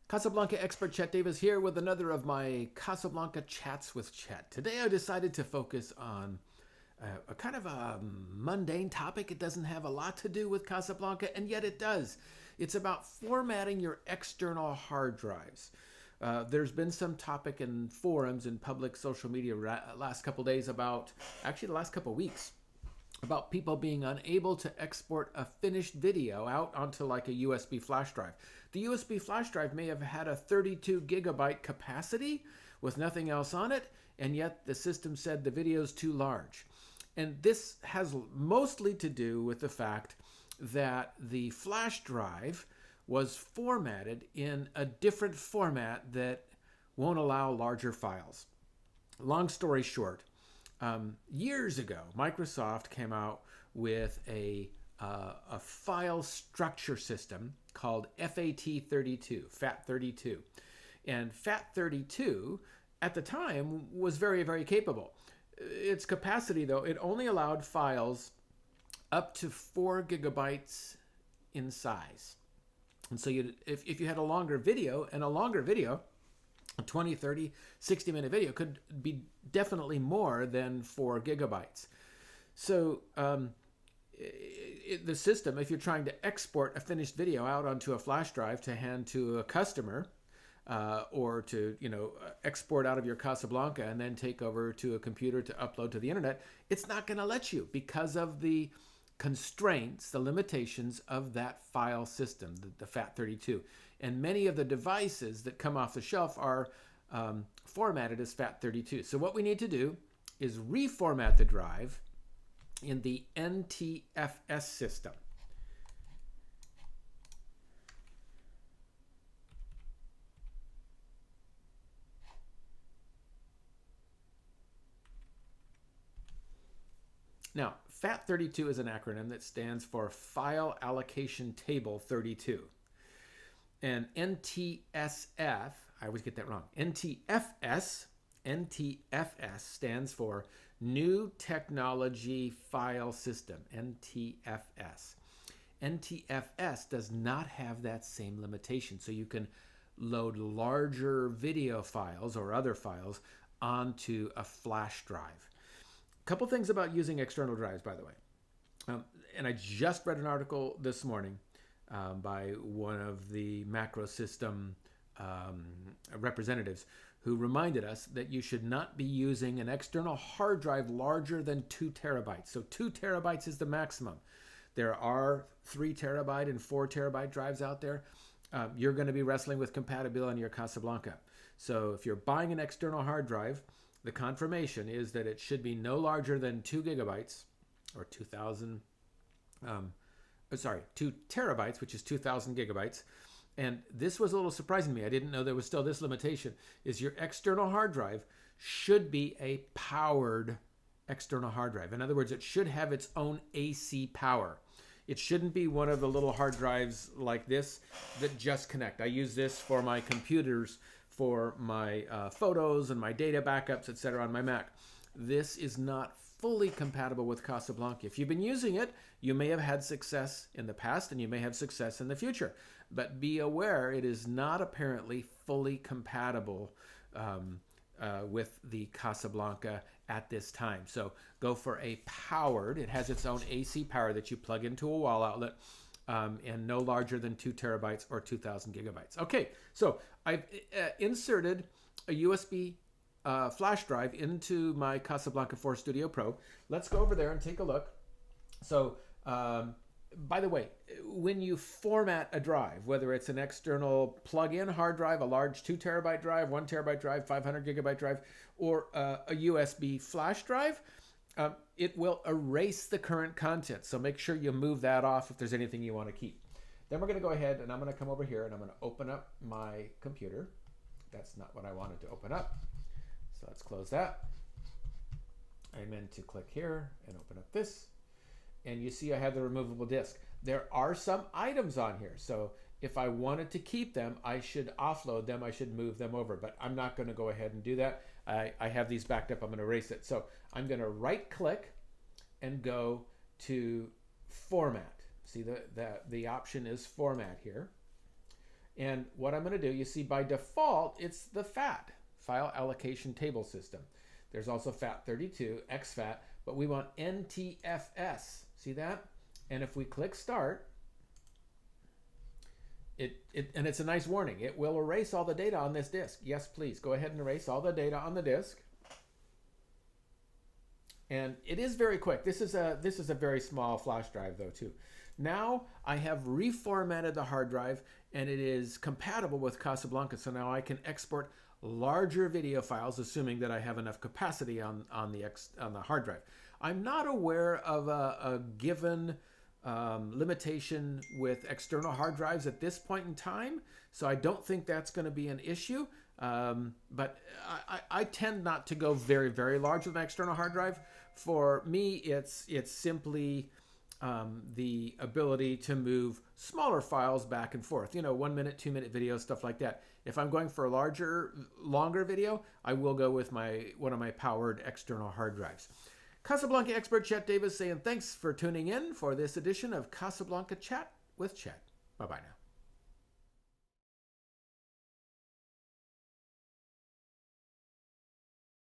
Casablanca expert Chet Davis here with another of my Casablanca Chats with Chet. Today I decided to focus on a kind of a mundane topic. It doesn't have a lot to do with Casablanca, and yet it does. It's about formatting your external hard drives. There's been some topic in forums and public social media last couple days about, actually the last couple weeks, about people being unable to export a finished video out onto like a USB flash drive. The USB flash drive may have had a 32 gigabyte capacity with nothing else on it, and yet the system said the video is too large. And this has mostly to do with the fact that the flash drive was formatted in a different format that won't allow larger files. Long story short, years ago, Microsoft came out with a file structure system called FAT32, and FAT32 at the time was very, very capable. Its capacity, though, it only allowed files up to 4 gigabytes in size. And so if you had a longer video, a 20, 30, 60-minute video could be definitely more than 4 gigabytes. So the system, if you're trying to export a finished video out onto a flash drive to hand to a customer, or to export out of your Casablanca and then take over to a computer to upload to the internet, it's not going to let you because of the constraints, the limitations of that file system, the FAT32. And many of the devices that come off the shelf are formatted as FAT32. So what we need to do is reformat the drive in the NTFS system. Now, FAT32 is an acronym that stands for File Allocation Table 32. And NTSF, I always get that wrong, NTFS stands for New Technology File System, NTFS. NTFS does not have that same limitation, so you can load larger video files or other files onto a flash drive. Couple things about using external drives, by the way. And I just read an article this morning by one of the macro system representatives who reminded us that you should not be using an external hard drive larger than 2 terabytes. So 2 terabytes is the maximum. There are 3 terabyte and 4 terabyte drives out there. You're going to be wrestling with compatibility on your Casablanca. So if you're buying an external hard drive, the confirmation is that it should be no larger than 2 gigabytes or 2 terabytes, which is 2,000 gigabytes. And this was a little surprising to me. I didn't know there was still this limitation, is your external hard drive should be a powered external hard drive. In other words, it should have its own AC power. It shouldn't be one of the little hard drives like this that just connect. I use this for my computers, for my photos and my data backups, etc. on my Mac. This is not fully compatible with Casablanca. If you've been using it, you may have had success in the past and you may have success in the future. But be aware, it is not apparently fully compatible with the Casablanca at this time. So go for a powered, it has its own AC power that you plug into a wall outlet, and no larger than 2 terabytes or 2,000 gigabytes. Okay, so I've inserted a USB flash drive into my Casablanca 4 Studio Pro. Let's go over there and take a look. So, by the way, when you format a drive, whether it's an external plug-in hard drive, a large 2 terabyte drive, 1 terabyte drive, 500 gigabyte drive, or a USB flash drive, it will erase the current content. So make sure you move that off if there's anything you want to keep. Then we're going to go ahead and I'm going to come over here and I'm going to open up my computer. That's not what I wanted to open up. So let's close that. I meant to click here and open up this. And you see I have the removable disk. There are some items on here. So if I wanted to keep them, I should offload them. I should move them over. But I'm not going to go ahead and do that. I have these backed up. I'm going to erase it. So I'm going to right click and go to Format. See the option is Format here. And what I'm going to do, you see by default, it's the FAT, File Allocation Table System. There's also FAT32, exFAT, but we want NTFS. See that? And if we click Start, and it's a nice warning. It will erase all the data on this disk. Yes, please, go ahead and erase all the data on the disk. And it is very quick. This is a very small flash drive though too. Now I have reformatted the hard drive and it is compatible with Casablanca. So now I can export larger video files, assuming that I have enough capacity on the hard drive. I'm not aware of a given limitation with external hard drives at this point in time, so I don't think that's going to be an issue. But I tend not to go very, very large with an external hard drive. For me, it's simply the ability to move smaller files back and forth. 1 minute, 2 minute videos, stuff like that. If I'm going for a longer video, I will go with one of my powered external hard drives. Casablanca expert Chet Davis saying thanks for tuning in for this edition of Casablanca Chat with Chet. Bye-bye now.